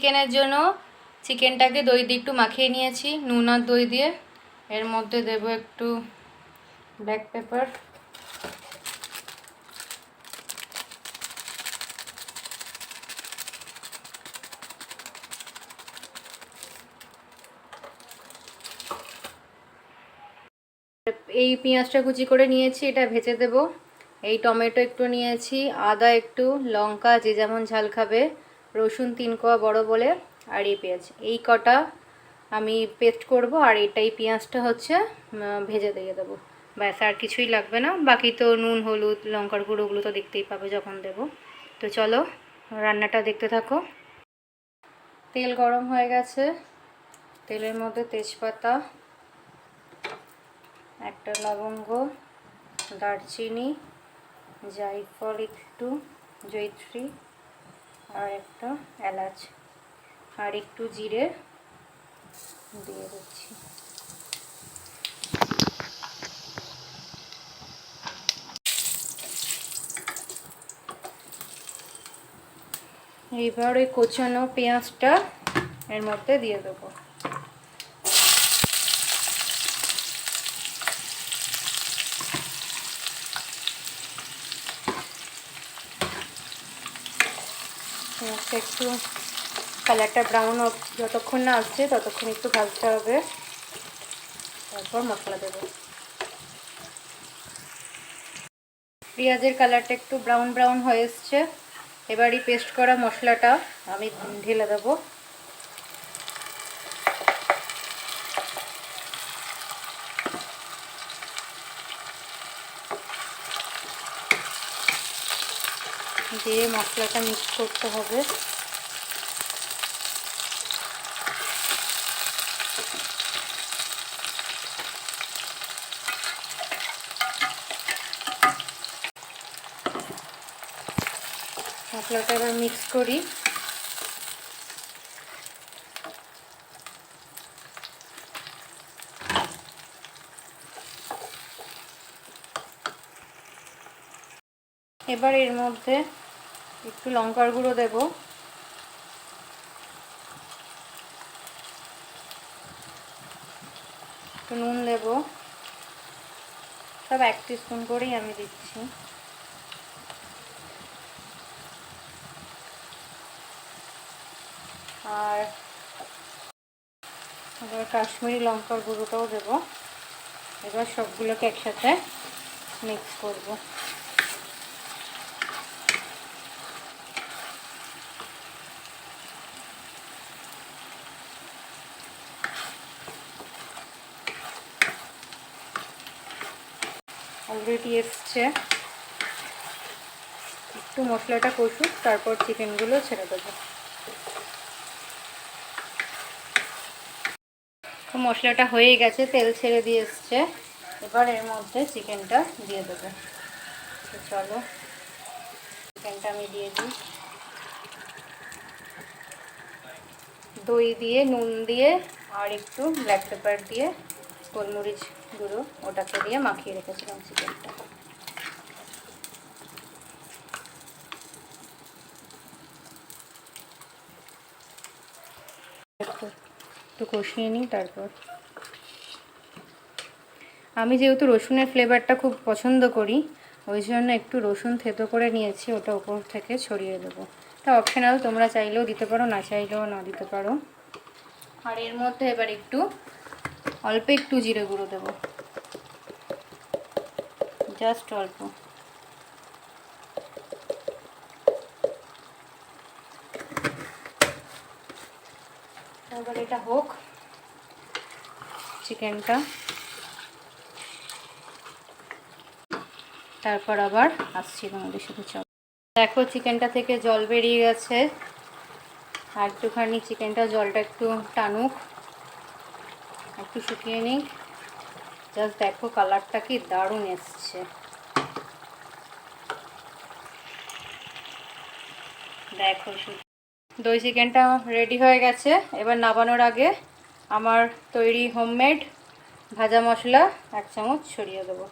চিকেনের জন্য চিকেনটাকে দই দিয়ে একটু মাখিয়ে নিয়েছি, নুন আর দই দিয়ে। এর মধ্যে দেব একটু ব্ল্যাক পেপার, এই পেঁয়াজটা কুচি করে নিয়েছি, এটা ভেজে দেব। এই টমেটো একটু নিয়েছি, আদা একটু, লঙ্কা যে যেমন ঝাল খাবে, রসুন 3 কোয়া বড় বলে, আর এই পেঁয়াজ, এই কটা আমি পেস্ট করব। আর এটাই পেঁয়াজটা হচ্ছে ভেজে দিয়ে দেবো। ব্যাস, আর কিছুই লাগবে না। বাকি তো নুন, হলুদ, লঙ্কার গুঁড়ো, ওগুলো তো দেখতেই পাবে যখন দেব। তো চলো রান্নাটা দেখতে থাকো। তেল গরম হয়ে গেছে, তেলের মধ্যে তেজপাতা, একটা লবঙ্গ, দারচিনি, জায়ফল একটু, জয়িত্রী, আর একটা এলাচ, আর একটু জিরে দিয়ে দিচ্ছি। এইবার ওই কোচানো পেঁয়াজটা এর মধ্যে দিয়ে দেবো। একটু কালারটা ব্রাউন যতক্ষণ না আসছে ততক্ষণ একটু ভাজতে হবে, তারপর মশলা দেবো। পেঁয়াজের কালারটা একটু ব্রাউন ব্রাউন হয়ে এসছে। এবারই পেস্ট করা মশলাটা আমি ঢেলে দেবো। দিয়ে মশলাটা মিক্স করতে হবে। মশলাটা এবার মিক্স করি। এবার এর মধ্যে একটু লঙ্কার গুঁড়ো দেব, একটু নুন দেব, সব 1 টিস্পুন করেই আমি দিচ্ছি। আর এবার কাশ্মীরি লঙ্কার গুঁড়োটাও দেব। এবার সবগুলোকে একসাথে মিক্স করব। অলরেডি এসছে, একটু মশলাটা কষুক, তারপর চিকেনগুলো ছেড়ে দেবো। মশলাটা হয়ে গেছে, তেল ছেড়ে দিয়ে এসছে। এবার এর মধ্যে চিকেনটা দিয়ে দেবো। তো চলো চিকেনটা আমি দিয়ে দিই। দই দিয়ে, নুন দিয়ে, আর একটু ব্ল্যাক পেপার দিয়ে, গোলমরিচ গুঁড়ো ওটাকে দিয়ে মাখিয়ে রেখেছিলাম চিকেনটা। একটু কষিয়ে নিই। তারপর আমি যেহেতু রসুনের ফ্লেভারটা খুব পছন্দ করি, ওই জন্য একটু রসুন থেতো করে নিয়েছি, ওটা উপর থেকে ছড়িয়ে দেবো। তা অপশনাল, তোমরা চাইলেও দিতে পারো, না চাইলেও না দিতে পারো। আর এর মধ্যে এবার অল্প একটু জিরে গুঁড়ো দেবো, জাস্ট অল্প। এবার এটা হোক চিকেনটা, তারপর আবার আসছি তোমাদের সাথে। চল দেখো চিকেনটা থেকে জল বেরিয়ে গেছে, আর একটুখানি চিকেনটা জলটা একটু টানুক, একটু শুকিয়ে নিই। জাস্ট দেখো কালারটা কি দারুণ এসছে। দেখো দই চিকেনটা রেডি হয়ে গেছে। এবার নামানোর আগে আমার তৈরি হোমমেড ভাজা মশলা 1 চামচ ছড়িয়ে দেবো।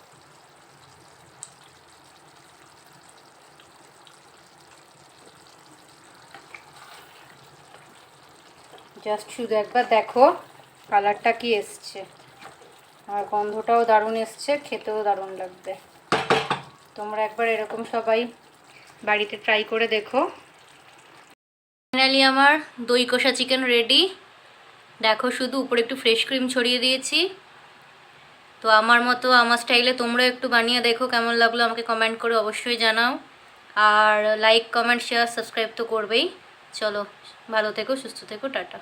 জাস্ট শুধু একবার দেখো কালারটা কি এসছে, আর গন্ধটাও দারুণ এসছে, খেতেও দারুণ লাগবে। তোমরা একবার এরকম সবাই বাড়িতে ট্রাই করে দেখো। ফাইনালি আমার দই কষা চিকেন রেডি। দেখো শুধু উপরে একটু ফ্রেশ ক্রিম ছড়িয়ে দিয়েছি। তো আমার মতো আমার স্টাইলে তোমরা একটু বানিয়ে দেখো, কেমন লাগলো আমাকে কমেন্ট করে অবশ্যই জানাও। আর লাইক কমেন্ট শেয়ার সাবস্ক্রাইব তো করবেই। চলো, ভালো থেকো, সুস্থ থেকো, টাটা।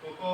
কোকো